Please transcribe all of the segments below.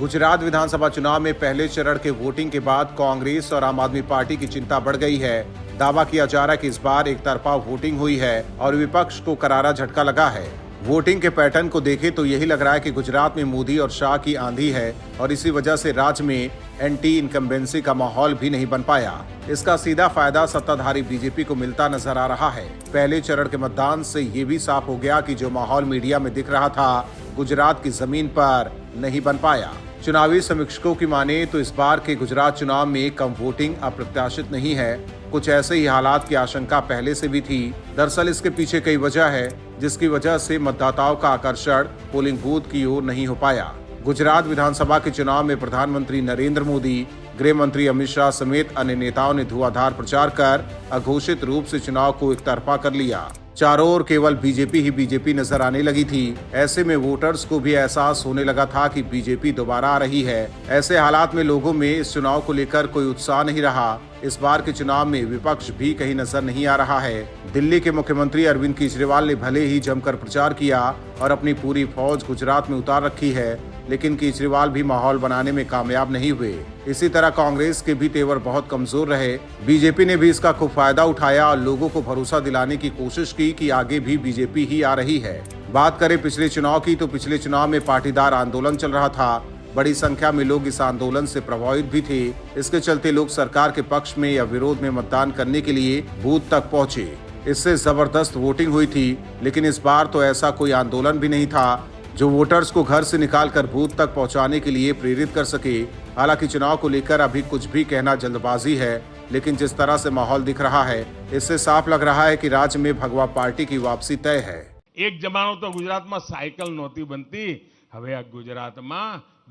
गुजरात विधानसभा चुनाव में पहले चरण के वोटिंग के बाद कांग्रेस और आम आदमी पार्टी की चिंता बढ़ गई है। दावा किया जा रहा है कि इस बार एक तरफा वोटिंग हुई है और विपक्ष को करारा झटका लगा है। वोटिंग के पैटर्न को देखें तो यही लग रहा है कि गुजरात में मोदी और शाह की आंधी है और इसी वजह से राज्य में एंटी इनकम्बेंसी का माहौल भी नहीं बन पाया। इसका सीधा फायदा सत्ताधारी बीजेपी को मिलता नजर आ रहा है। पहले चरण के मतदान से ये भी साफ हो गया कि जो माहौल मीडिया में दिख रहा था, गुजरात की जमीन पर नहीं बन पाया। चुनावी समीक्षकों की माने तो इस बार के गुजरात चुनाव में कम वोटिंग अप्रत्याशित नहीं है। कुछ ऐसे ही हालात की आशंका पहले से भी थी। दरअसल इसके पीछे कई वजह है, जिसकी वजह से मतदाताओं का आकर्षण पोलिंग बूथ की ओर नहीं हो पाया। गुजरात विधानसभा के चुनाव में प्रधानमंत्री नरेंद्र मोदी, गृह मंत्री अमित शाह समेत अन्य नेताओं ने धुआंधार प्रचार कर अघोषित रूप से चुनाव को एकतरफा कर लिया। चारों ओर केवल बीजेपी ही बीजेपी नजर आने लगी थी। ऐसे में वोटर्स को भी एहसास होने लगा था कि बीजेपी दोबारा आ रही है। ऐसे हालात में लोगों में इस चुनाव को लेकर कोई उत्साह नहीं रहा। इस बार के चुनाव में विपक्ष भी कहीं नजर नहीं आ रहा है। दिल्ली के मुख्यमंत्री अरविंद केजरीवाल ने भले ही जमकर प्रचार किया और अपनी पूरी फौज गुजरात में उतार रखी है, लेकिन केजरीवाल भी माहौल बनाने में कामयाब नहीं हुए। इसी तरह कांग्रेस के भी तेवर बहुत कमजोर रहे। बीजेपी ने भी इसका खूब फायदा उठाया और लोगों को भरोसा दिलाने की कोशिश की कि आगे भी बीजेपी ही आ रही है। बात करें पिछले चुनाव की तो पिछले चुनाव में पाटीदार आंदोलन चल रहा था। बड़ी संख्या में लोग इस आंदोलन से प्रभावित भी थे। इसके चलते लोग सरकार के पक्ष में या विरोध में मतदान करने के लिए बूथ तक पहुंचे। इससे जबरदस्त वोटिंग हुई थी, लेकिन इस बार तो ऐसा कोई आंदोलन भी नहीं था जो वोटर्स को घर से निकालकर बूथ तक पहुंचाने के लिए प्रेरित कर सके। हालांकि चुनाव को लेकर अभी कुछ भी कहना जल्दबाजी है, लेकिन जिस तरह से माहौल दिख रहा है, इससे साफ लग रहा है कि राज्य में भगवा पार्टी की वापसी तय है। एक जमानो तो गुजरात में साइकिल नहोती बनती, હવે આ ગુજરાતમાં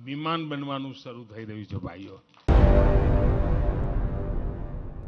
વિમાન બનવાનું શરૂ થઈ રહ્યું છે ભાઈઓ।